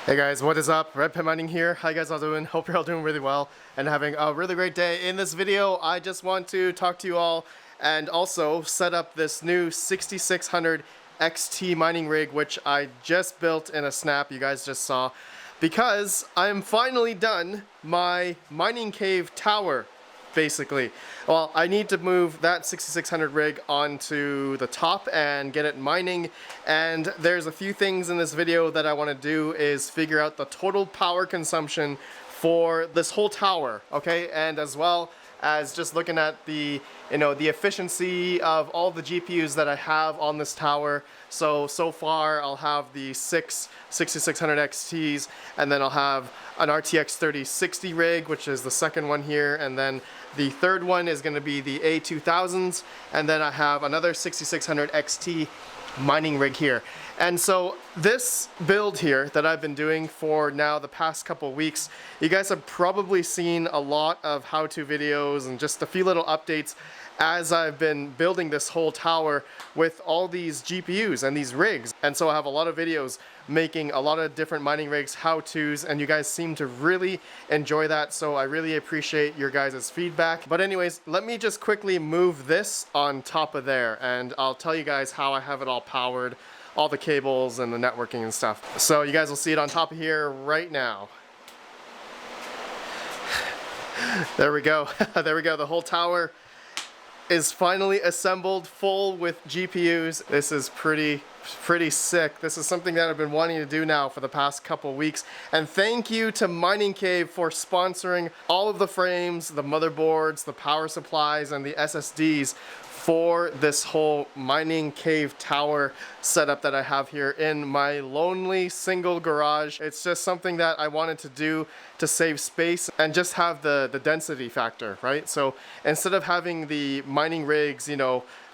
Hey guys, what is up? RedPandaMining here. How you guys all doing? Hope you're all doing really well and having a really great day. In this video, I just want to talk to you all and also set up this new 6600 XT mining rig, which I just built in a snap, you guys just saw, because I'm finally done my mining cave tower. Basically, well, I need to move that 6600 rig onto the top and get it mining, and there's a few things in this video that I want to do is figure out the total power consumption for this whole tower, okay, and as well as just looking at the efficiency of all the GPUs that I have on this tower. So far I'll have the 6600 XTs, and then I'll have an RTX 3060 rig, which is the second one here, and then the third one is going to be the A2000s, and then I have another 6600 XT mining rig here. And so this build here that I've been doing for now the past couple weeks, you guys have probably seen a lot of how-to videos and just a few little updates as I've been building this whole tower with all these GPUs and these rigs. And so I have a lot of videos making a lot of different mining rigs, how-tos, and you guys seem to really enjoy that, so I really appreciate your guys' feedback. But anyways, let me just quickly move this on top of there, and I'll tell you guys how I have it all powered, all the cables and the networking and stuff. So you guys will see it on top of here right now. There we go. There we go. The whole tower is finally assembled full with GPUs. This is pretty sick. This is something that I've been wanting to do now for the past couple weeks. And thank you to Mining Cave for sponsoring all of the frames, the motherboards, the power supplies, and the SSDs for this whole mining cave tower setup that I have here in my lonely single garage. It's just something that I wanted to do to save space and just have the density factor, right? So instead of having the mining rigs,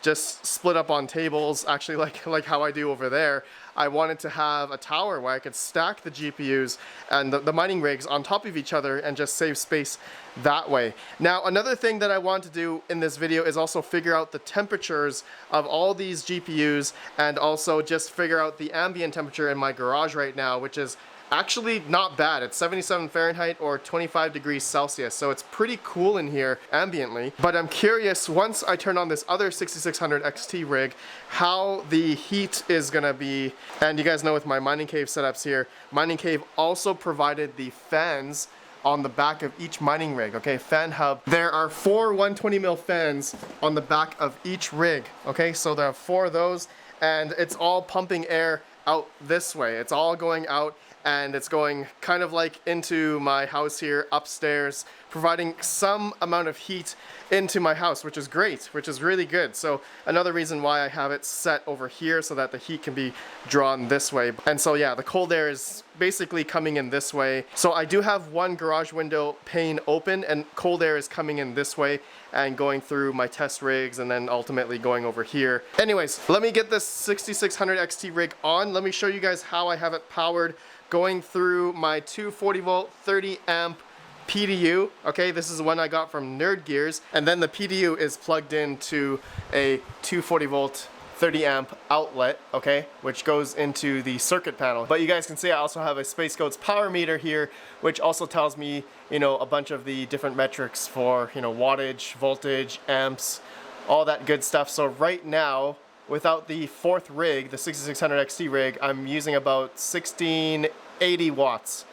just split up on tables, actually like how I do over there, I wanted to have a tower where I could stack the GPUs and the mining rigs on top of each other and just save space that way. Now, another thing that I want to do in this video is also figure out the temperatures of all these GPUs and also just figure out the ambient temperature in my garage right now, which is actually not bad. It's 77 Fahrenheit or 25 degrees Celsius, so it's pretty cool in here ambiently. But I'm curious, once I turn on this other 6600 XT rig, how the heat is gonna be. And you guys know with my Mining Cave setups here, Mining Cave also provided the fans on the back of each mining rig, okay, fan hub. There are 4 120mm fans on the back of each rig, okay, so there are 4 of those, and it's all pumping air out this way. It's all going out, and it's going kind of like into my house here upstairs, providing some amount of heat into my house, which is great, which is really good. So another reason why I have it set over here so that the heat can be drawn this way. And so yeah, the cold air is basically coming in this way. So I do have one garage window pane open, and cold air is coming in this way and going through my test rigs and then ultimately going over here. Anyways, let me get this 6600 XT rig on. Let me show you guys how I have it powered, going through my 240 volt 30 amp PDU. Okay, this is the one I got from Nerd Gears, and then the PDU is plugged into a 240 volt 30 amp outlet, okay, which goes into the circuit panel. But you guys can see I also have a Space Goats power meter here, which also tells me, a bunch of the different metrics for, wattage, voltage, amps, all that good stuff. So right now, without the fourth rig, the 6600 XT rig, I'm using about 1680 watts.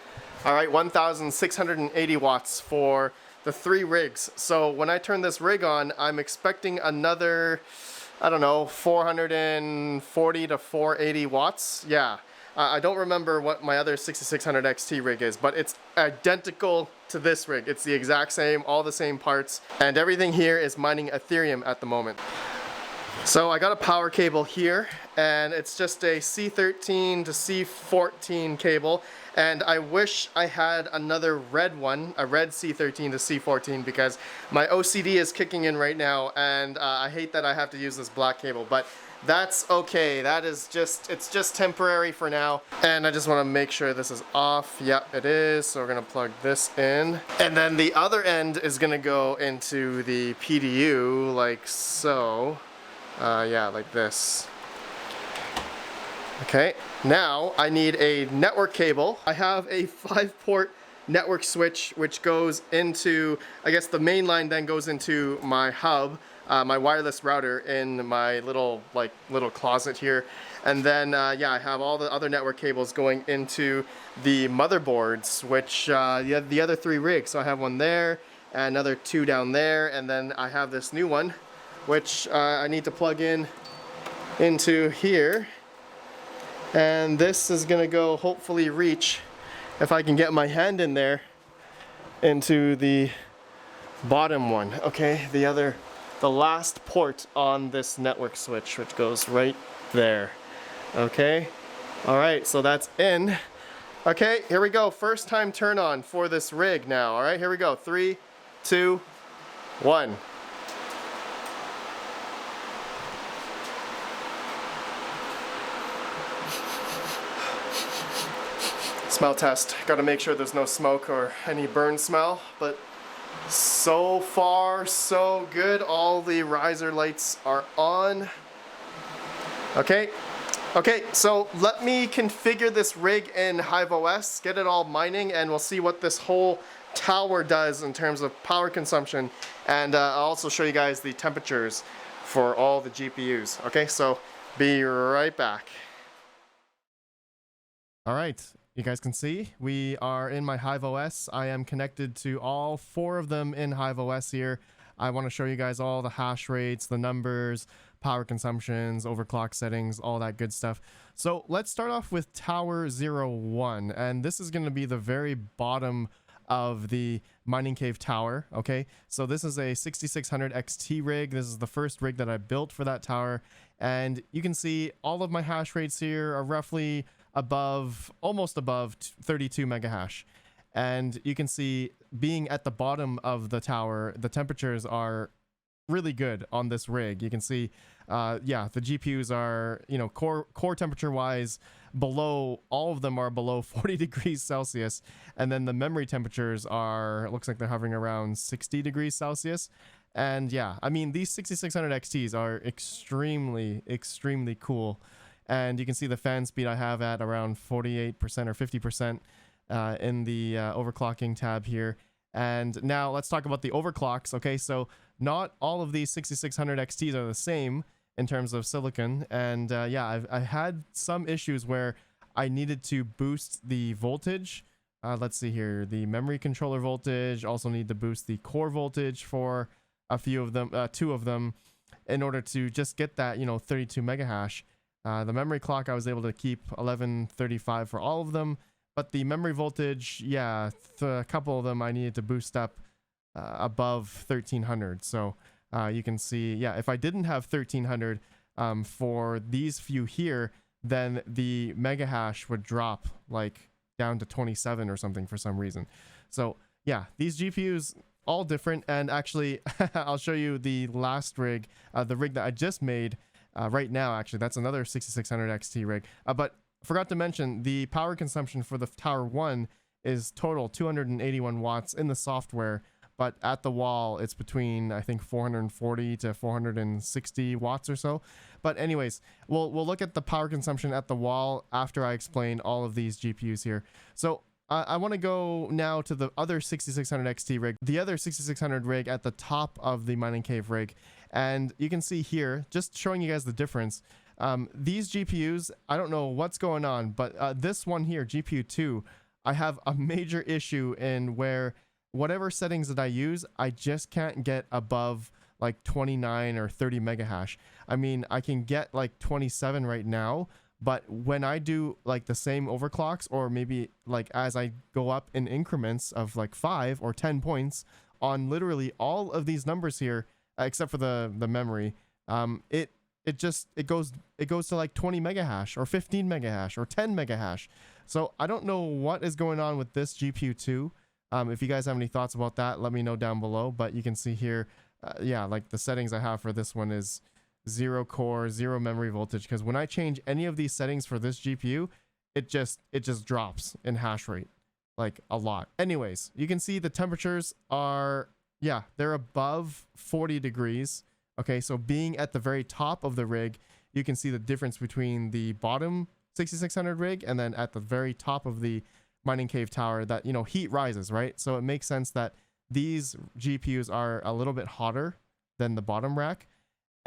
All right, 1680 watts for the 3 rigs. So when I turn this rig on, I'm expecting another, I don't know, 440 to 480 watts. Yeah, I don't remember what my other 6600 XT rig is, but it's identical to this rig. It's the exact same, all the same parts, and everything here is mining Ethereum at the moment. So I got a power cable here, and it's just a C13 to C14 cable, and I wish I had another red one, a red C13 to C14, because my OCD is kicking in right now, and I hate that I have to use this black cable, but that's okay. That is it's just temporary for now, and I just want to make sure this is off. Yep, it is. So we're gonna plug this in, and then the other end is gonna go into the PDU like so. Yeah, like this. Okay, now I need a network cable. I have a 5-port network switch which goes into, I guess the main line then goes into my hub, my wireless router in my little closet here. And then yeah, I have all the other network cables going into the motherboards, which the other 3 rigs. So I have one there, and another 2 down there, and then I have this new one which I need to plug in into here, and this is gonna go hopefully reach, if I can get my hand in there, into the bottom one. Okay, the last port on this network switch, which goes right there. Okay, all right, so that's in. Okay, here we go, first time turn on for this rig now. All right, here we go, 3, 2, 1. Smell test. Got to make sure there's no smoke or any burn smell, but so far so good. All the riser lights are on. Okay, so let me configure this rig in HiveOS, get it all mining, and we'll see what this whole tower does in terms of power consumption, and I'll also show you guys the temperatures for all the GPUs. Okay, so be right back. All right. You guys can see we are in my HiveOS. I am connected to all 4 of them in HiveOS here. I want to show you guys all the hash rates, the numbers, power consumptions, overclock settings, all that good stuff. So let's start off with Tower 01, and this is going to be the very bottom of the mining cave tower. Okay, so this is a 6600 XT rig. This is the first rig that I built for that tower, and you can see all of my hash rates here are roughly almost above 32 mega hash. And you can see, being at the bottom of the tower, the temperatures are really good on this rig. You can see, yeah, the GPUs are, you know, core temperature wise, below, all of them are below 40 degrees Celsius. And then the memory temperatures are, it looks like they're hovering around 60 degrees Celsius. And yeah, I mean, these 6600 XTs are extremely cool. And you can see the fan speed I have at around 48% or 50% in the overclocking tab here. And now let's talk about the overclocks. Okay, so not all of these 6600 XTs are the same in terms of silicon. And yeah, I had some issues where I needed to boost the voltage. Let's see here, the memory controller voltage, also need to boost the core voltage for a few of them, 2 of them, in order to just get that, you know, 32 mega hash. The memory clock, I was able to keep 1135 for all of them, but the memory voltage, yeah, a couple of them I needed to boost up above 1300. So you can see, yeah, if I didn't have 1300 for these few here, then the mega hash would drop like down to 27 or something for some reason. So yeah, these GPUs all different, and actually I'll show you the last rig, the rig that I just made. Right now, actually, that's another 6600 XT rig. But forgot to mention, the power consumption for the Tower 1 is total 281 watts in the software, but at the wall, it's between, I think, 440 to 460 watts or so. But anyways, we'll look at the power consumption at the wall after I explain all of these GPUs here. So I want to go now to the other 6600 XT rig, the other 6600 rig at the top of the mining cave rig. And you can see here, just showing you guys the difference. These GPUs, I don't know what's going on, but this one here, GPU 2, I have a major issue in where whatever settings that I use, I just can't get above like 29 or 30 mega hash. I mean, I can get like 27 right now, But when I do like the same overclocks, or maybe like as I go up in increments of like 5 or 10 points on literally all of these numbers here, except for the memory, it goes to like 20 mega hash or 15 mega hash or 10 mega hash. So I don't know what is going on with this GPU too. If you guys have any thoughts about that, let me know down below. But you can see here, yeah, like the settings I have for this one is 0 core, 0 memory voltage, because when I change any of these settings for this GPU, it just drops in hash rate like a lot. Anyways, you can see the temperatures are, yeah, they're above 40 degrees. Okay, so being at the very top of the rig, you can see the difference between the bottom 6600 rig and then at the very top of the mining cave tower, that, you know, heat rises, right? So it makes sense that these GPUs are a little bit hotter than the bottom rack.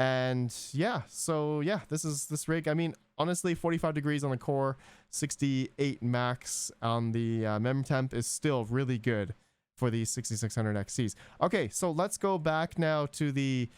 And yeah, so yeah, this rig, I mean, honestly, 45 degrees on the core, 68 max on the mem temp is still really good for these 6600 XCs. Okay, so let's go back now to the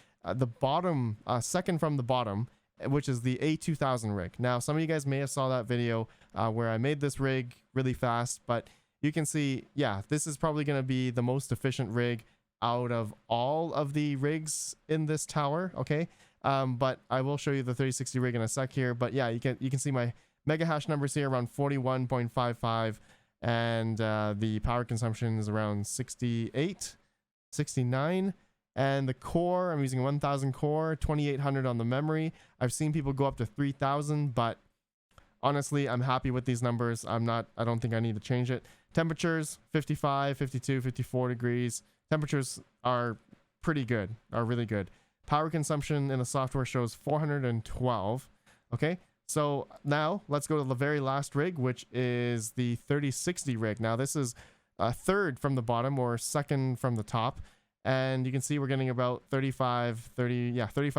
bottom, second from the bottom, which is the A2000 rig. Now, some of you guys may have saw that video where I made this rig really fast, but you can see, yeah, this is probably going to be the most efficient rig out of all of the rigs in this tower. Okay, but I will show you the 3060 rig in a sec here. But yeah, you can see my mega hash numbers here around 41.55, and the power consumption is around 68, 69. And the core, I'm using 1000 core, 2800 on the memory. I've seen people go up to 3000, but honestly, I'm happy with these numbers. I don't think I need to change it. Temperatures, 55, 52, 54 degrees. Temperatures are pretty good, are really good. Power consumption in the software shows 412. Okay, so now let's go to the very last rig, which is the 3060 rig. Now this is third from the bottom, or second from the top. And you can see we're getting about 35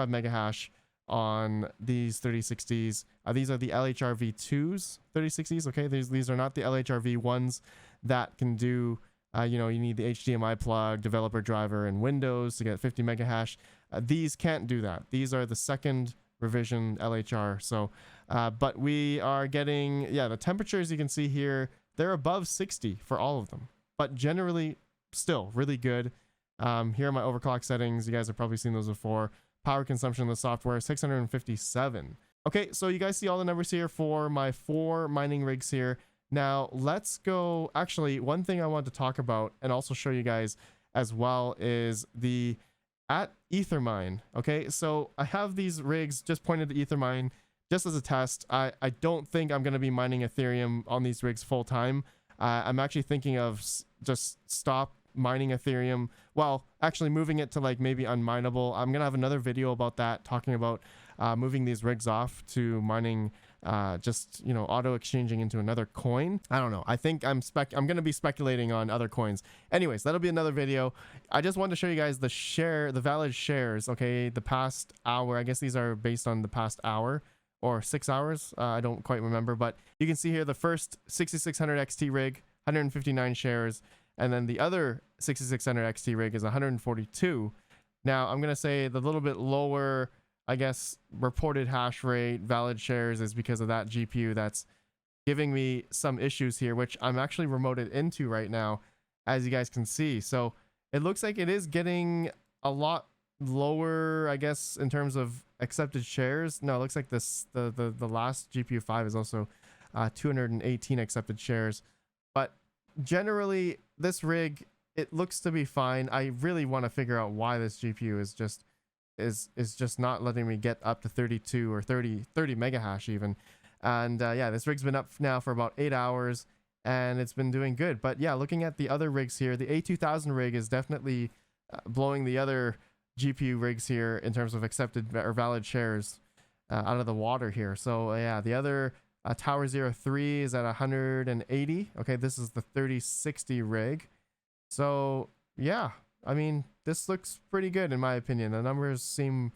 mega hash on these 3060s. These are the LHRV2s 3060s. Okay, these are not the LHRV1s that can do, you know, you need the HDMI plug, developer driver, and Windows to get 50 mega hash. These can't do that. These are the second revision LHR. So, but we are getting, yeah, the temperatures you can see here, they're above 60 for all of them, but generally still really good. Here are my overclock settings. You guys have probably seen those before. Power consumption of the software, 657. Okay, so you guys see all the numbers here for my 4 mining rigs here. Now let's go, actually, one thing I want to talk about and also show you guys as well is the at Ethermine. Okay, so I have these rigs just pointed to Ethermine just as a test. I don't think I'm going to be mining Ethereum on these rigs full time. I'm actually thinking of just stop mining Ethereum, well, actually moving it to like maybe unminable. I'm gonna have another video about that, talking about moving these rigs off to mining, just, you know, auto exchanging into another coin. I don't know, I think I'm gonna be speculating on other coins. Anyways, that'll be another video. I just wanted to show you guys the valid shares. Okay, the past hour, I guess these are based on the past hour or 6 hours, I don't quite remember, but you can see here the first 6600 XT rig, 159 shares. And then the other 6600 XT rig is 142. Now, I'm going to say the little bit lower, I guess, reported hash rate, valid shares is because of that GPU that's giving me some issues here, which I'm actually remoted into right now, as you guys can see. So it looks like it is getting a lot lower, I guess, in terms of accepted shares. No, it looks like this the last GPU 5 is also 218 accepted shares. But generally, this rig, it looks to be fine. I really want to figure out why this GPU is just not letting me get up to 32 or 30 mega hash even. And yeah, this rig's been up now for about 8 hours and it's been doing good. But yeah, looking at the other rigs here, the A2000 rig is definitely blowing the other GPU rigs here in terms of accepted or valid shares out of the water here. So yeah, the other Tower 03 is at 180. Okay, this is the 3060 rig. So yeah, I mean, this looks pretty good in my opinion. The numbers seem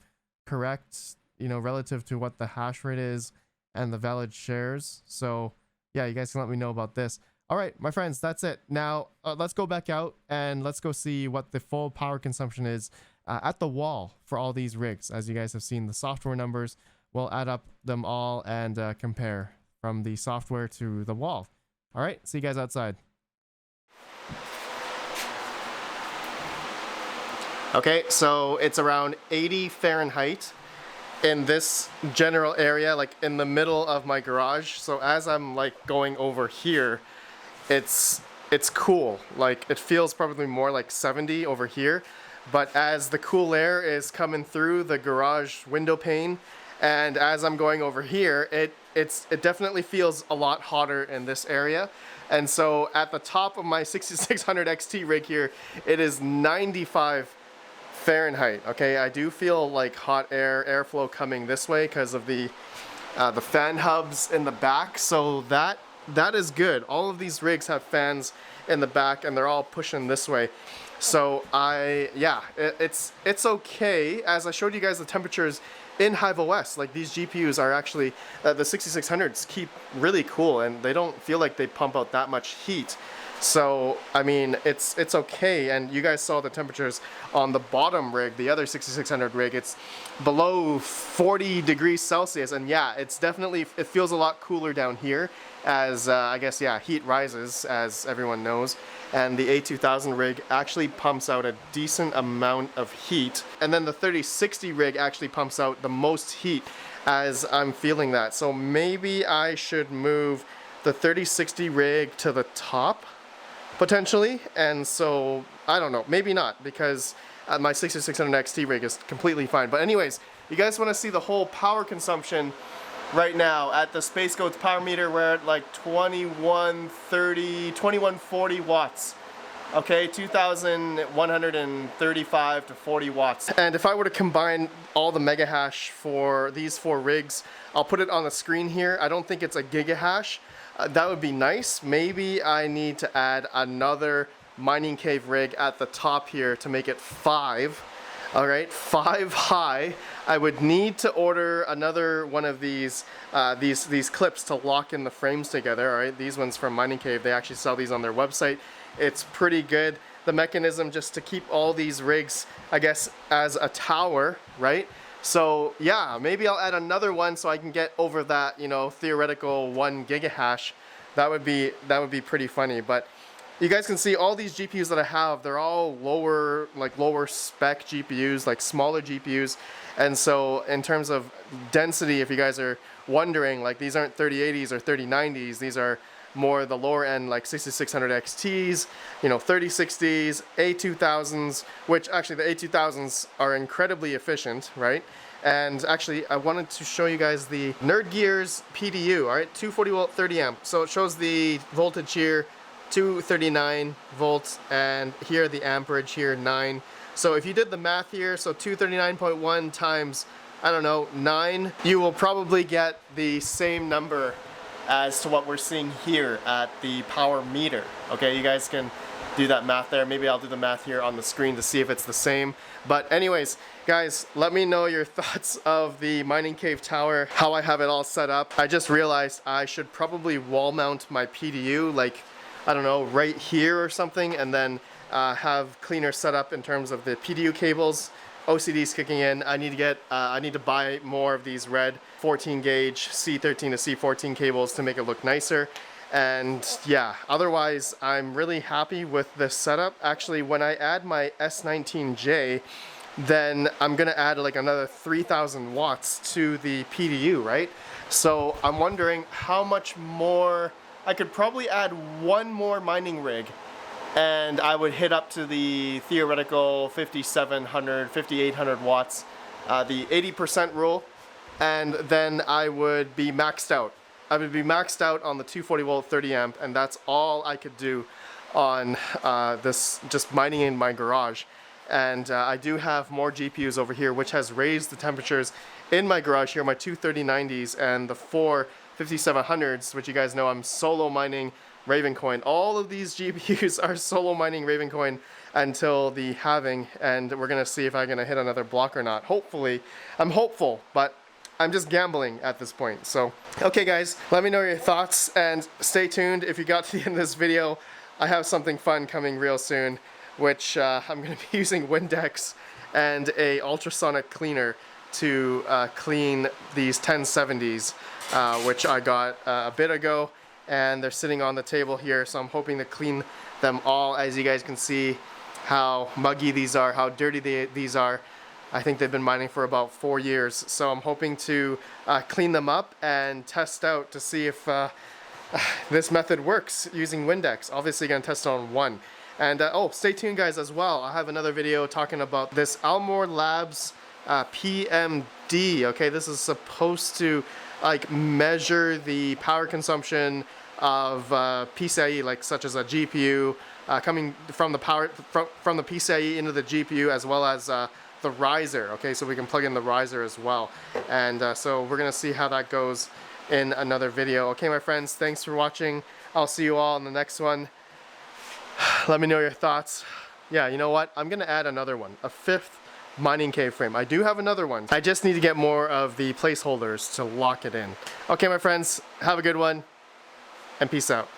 correct, you know, relative to what the hash rate is and the valid shares. So yeah, you guys can let me know about this. All right, my friends, that's it. Now let's go back out and let's go see what the full power consumption is at the wall for all these rigs. As you guys have seen the software numbers, we'll add up them all and compare from the software to the wall. All right, see you guys outside. Okay, so it's around 80 Fahrenheit in this general area, like in the middle of my garage. So as I'm like going over here, it's cool. Like it feels probably more like 70 over here, but as the cool air is coming through the garage window pane, and as I'm going over here, it definitely feels a lot hotter in this area. And so at the top of my 6600 XT rig here, it is 95 Fahrenheit. Okay, I do feel like hot airflow coming this way because of the fan hubs in the back. So that is good. All of these rigs have fans in the back, and they're all pushing this way. So it's okay. As I showed you guys the temperatures in Hive OS, like these GPUs are actually the 6600s keep really cool, and they don't feel like they pump out that much heat. So I mean, it's okay. And you guys saw the temperatures on the bottom rig, the other 6600 rig. It's below 40 degrees Celsius, and yeah, it feels a lot cooler down here as I guess heat rises, as everyone knows. And the A2000 rig actually pumps out a decent amount of heat, and then the 3060 rig actually pumps out the most heat as I'm feeling that. So maybe I should move the 3060 rig to the top potentially, and so I don't know, maybe not, because my 6600 XT rig is completely fine. But anyways, you guys want to see the whole power consumption right now at the Space Goats power meter? We're at like 2140 watts. Okay, 2135 to 40 watts. And if I were to combine all the mega hash for these 4 rigs, I'll put it on the screen here. I don't think it's a gigahash. That would be nice. Maybe I need to add another mining cave rig at the top here to make it 5. All right, 5 high. I would need to order another one of these clips to lock in the frames together. All right, these ones from Mining Cave, they actually sell these on their website. It's pretty good. The mechanism just to keep all these rigs, I guess, as a tower, right? So yeah, maybe I'll add another one so I can get over that, you know, theoretical 1 gigahash. That would be pretty funny. But you guys can see all these GPUs that I have, they're all lower spec GPUs, like smaller GPUs. And so in terms of density, if you guys are wondering, like these aren't 3080s or 3090s, these are more the lower end, like 6600 XTs, you know, 3060s, A2000s, which actually the A2000s are incredibly efficient, right? And actually, I wanted to show you guys the Nerd Gears PDU, all right, 240 volt, 30 amp. So it shows the voltage here, 239 volts, and here the amperage here, 9. So if you did the math here, so 239.1 times, I don't know, 9, you will probably get the same number as to what we're seeing here at the power meter. Okay, you guys can do that math there. Maybe I'll do the math here on the screen to see if it's the same. But anyways, guys, let me know your thoughts of the Mining Cave tower, how I have it all set up. I just realized I should probably wall mount my PDU, like, I don't know, right here or something, and then have cleaner setup in terms of the PDU cables. OCD's kicking in. I need to buy more of these red 14 gauge C13 to C14 cables to make it look nicer. And yeah, otherwise I'm really happy with this setup. Actually, when I add my S19J, then I'm gonna add like another 3000 watts to the PDU, right? So I'm wondering how much more. I could probably add one more mining rig, and I would hit up to the theoretical 5700, 5800 watts, the 80% rule, and then I would be maxed out. I would be maxed out on the 240 volt 30 amp, and that's all I could do on this, just mining in my garage. And I do have more GPUs over here, which has raised the temperatures in my garage here, my two 3090s and the four 5700s, which you guys know I'm solo mining Ravencoin. All of these GPUs are solo mining Ravencoin until the halving, and we're gonna see if I'm gonna hit another block or not. Hopefully, I'm hopeful, but I'm just gambling at this point. So, okay guys, let me know your thoughts and stay tuned. If you got to the end of this video, I have something fun coming real soon, which I'm gonna be using Windex and a ultrasonic cleaner to clean these 1070s, which I got a bit ago, and they're sitting on the table here, so I'm hoping to clean them all. As you guys can see how muggy these are, how dirty these are. I think they've been mining for about 4 years, so I'm hoping to clean them up and test out to see if this method works using Windex. Obviously gonna test it on one. And oh, stay tuned guys as well. I have another video talking about this Almor Labs PMD. Okay, this is supposed to like measure the power consumption of PCIe, like such as a GPU coming from the power from the PCIe into the GPU, as well as the riser. Okay, so we can plug in the riser as well. And so we're gonna see how that goes in another video. Okay, my friends, thanks for watching. I'll see you all in the next one. Let me know your thoughts. Yeah, you know what? I'm gonna add another one, a 5th mining cave frame. I do have another one. I just need to get more of the placeholders to lock it in. Okay, my friends, have a good one, and peace out.